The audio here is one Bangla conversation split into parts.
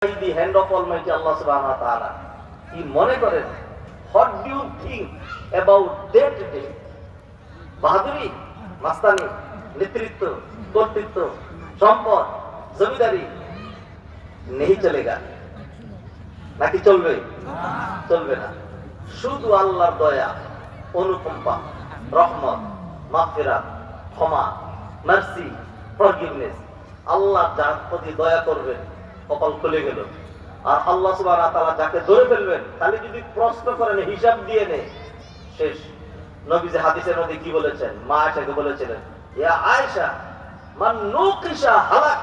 the hand of Almighty Allah subhanahu wa ta'ala. কি মনে করেন? What do you think about that day? বাহাদুরি, মাস্তানি, নেতৃত্ব, কর্তৃত্ব, সম্পদ, জমিদারি নেই চলেগা নাকি চলবে? চলবে না। শুধু আল্লাহর দয়া, অনুকম্পা, রহমত, মাগফিরাত, ক্ষমা, মার্সি, ফরগিভনেস। আল্লাহ যার প্রতি দয়া করবেন কপাল খুলে গেল। আর আল্লাহ সুবহানাহু ওয়া তাআলা যাকে ধরে ফেলবেন তাহলে যদি প্রশ্ন করেন হিসাব দিয়ে নে শেষ। নবীজি হাদিসের মধ্যে কি বলেছেন? মা আয়েশাকে বলেছিলেন, ইয়া আয়েশা মান নুকিশা হালাক,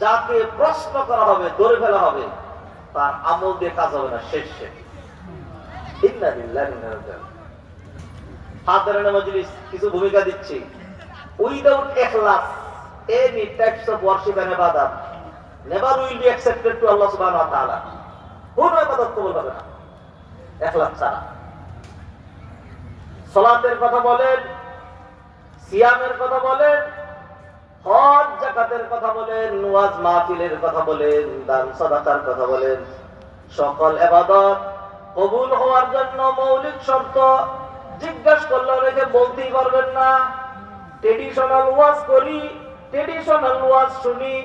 যাকে প্রশ্ন করা হবে, ধরে ফেলা হবে, তার আমল দিয়ে কাজ হবে না, শেষ শেষ। ইন্না লিল্লাহি ওয়া ইন্না ইলাইহি রাজিউন। হাজারানা মজলিস কিছু ভূমিকা দিচ্ছি। Without Ikhlas any types of worship and ibadat never will be accepted to Allah subhanahu wa ta'ala. কোন ইবাদত কবুল হবে না ইখলাস ছাড়া। সালাতের কথা বলেন, সিয়ামের কথা বলেন, হজ যাকাতের কথা বলেন, ওয়াজ মাহফিলের কথা বলেন, দান সাদাকার কথা বলেন, সকল ইবাদত কবুল হওয়ার জন্য মৌলিক শর্ত জিজ্ঞাসা করলে অনেকে বলতেই পারবেন না। ট্রেডিশনাল ওয়াজ করি, ট্রেডিশনাল ওয়াজ শুনি,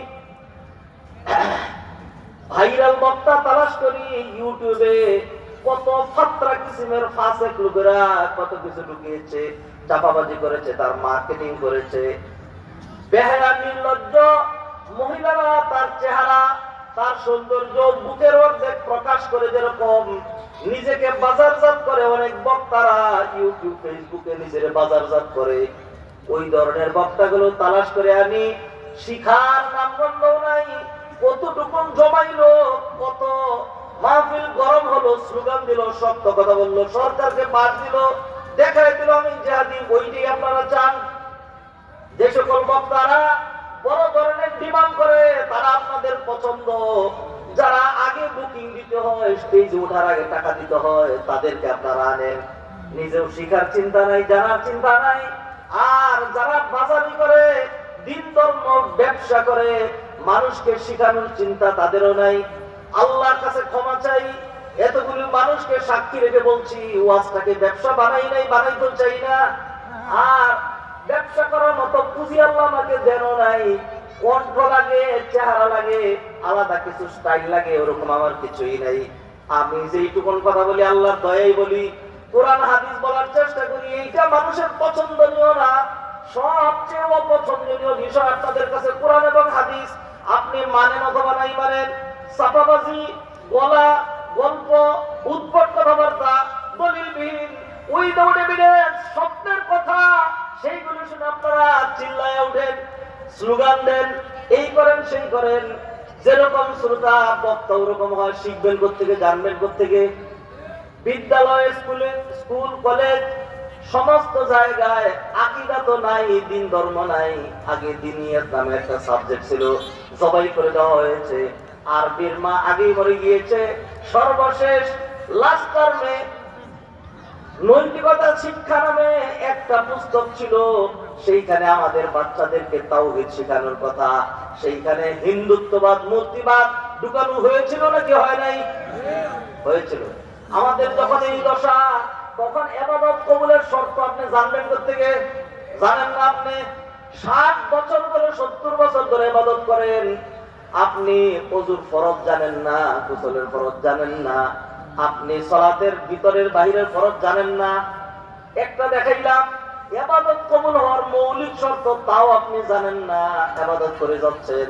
ভাইরাল বক্তা তালাশ করি, ইউটিউবে কত ফাত্রা কিসিমের ফাসেক লোকেরা কত কিছু ঢুকিয়েছে, চাপাবাজি করেছে, তার মার্কেটিং করেছে। বেহায়া নির্লজ্জ মহিলারা তার চেহারা, তার সৌন্দর্য বুকের অর্ধেক প্রকাশ করে যেরকম নিজেকে বাজারজাত করে, অনেক বক্তারা ইউটিউব ফেসবুকে নিজের বাজারজাত করে। ওই ধরনের বক্তাগুলো তালাশ করে আনি, শিখার নামগন্ধও নাই। কতটুকু জমাইলো, কত মাহফিল গরম হলো, স্লোগান দিল, সত্য কথা বললো, সরকারকে বাদ দিল, দেখাই দিল আমি জিহাদি। ওইটাই আপনারা চান? যে সকল বক্তারা বড় ধরনের ডিমান্ড করে তারা আপনাদের পছন্দ। যারা আগে বুকিং দিতে হয়, স্টেজে ওঠার আগে টাকা দিতে হয়, তাদেরকে আপনারা আনেন। নিজেও শিখার চিন্তা নাই, জানার চিন্তা নাই। আর যারা বাজারি করে, দিন ধর্ম ব্যবসা করে, মানুষকে শিখানোর চিন্তা তাদেরও নাই। আল্লাহর কাছে ক্ষমা চাই, এতগুলো মানুষকে সাক্ষী রেখে বলছি, ওয়াজটাকে ব্যবসা বানাই নাই, বানাইতে চাই না। আর ব্যবসা করার মতো পুঁজি আল্লাহ আমাকে দেন নাই। কণ্ঠ লাগে, চেহারা লাগে, আলাদা কিছু স্টাইল লাগে, ওরকম আমার কিছুই নাই। আমি যেইটুকুন কথা বলি আল্লাহর দয়াই বলি, কোরআন হাদিস বলার চেষ্টা করি। এইটা মানুষের পছন্দনীয় না, সবচেয়ে অপছন্দনীয় বিষয় আপনাদের কাছে কোরআন এবং হাদিস। আপনি মানেন অথবা নাই মানেন, সাফাবাজি, গলা, গল্প, উদ্ভট কথাবার্তা, দলিলবিহীন, উইদাউট এভিডেন্স, স্বপ্নের কথা, সেইগুলো শুনে আপনারা চিল্লায় ওঠেন, স্লোগান দেন, এই করেন সেই করেন। যেরকম শ্রোতা বক্তা ওরকম হয়। শিখবেন কোত্থেকে, জানবেন কোত্থেকে? বিদ্যালয়, স্কুল, কলেজ, সমস্ত জায়গায় আকীদা তো নাই, দিন ধর্ম নাই। আগে দিনিয়াত নামে একটা সাবজেক্ট ছিল, জবাই করে দেওয়া হয়েছে। আরবির মা আগেই মরে গিয়েছে। সর্বশেষ লাস্ট টার্মে নৈতিকতা শিক্ষা নামে একটা পুস্তক ছিল, সেইখানে আমাদের বাচ্চাদেরকে তাওহীদ শেখানোর কথা। সেইখানে হিন্দুত্ববাদ, মূর্তিবাদ ঢুকানো হয়েছিল নাকি হয় নাই? হয়েছিল। আমাদের যখন এই দশা, তখন ইবাদত কবুলের শর্ত আপনি জানবেন কোত্থেকে? জানেন না আপনি? 60 বছর ধরে, 70 বছর ধরে ইবাদত করেন, আপনি ওযুর ফরজ জানেন না, গোসলের ফরজ জানেন না, আপনি সালাতের ভিতরের বাহিরের ফরজ জানেন না। একটা দেখাইলাম ইবাদত কবুল হওয়ার মৌলিক শর্ত, তাও আপনি জানেন না, ইবাদত করে যাচ্ছেন।